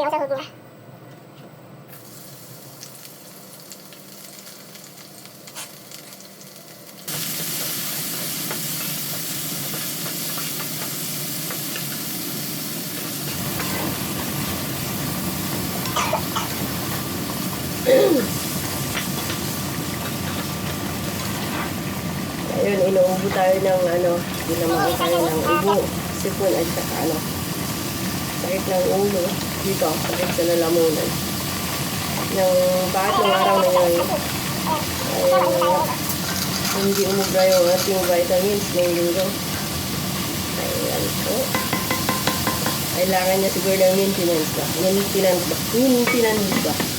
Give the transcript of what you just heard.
yung sahog niya. Ayun, inuubo tayo ng ginamaan tayo ng ubo, sipon at saka sakit ng ulo dito, sakit sa lalamunan. Ng pangatlong araw na yun ay hindi umubra yung ating vitamins ng linggo. Ayan po. Kailangan niya siguro ng maintenance ba? Maintenance ba?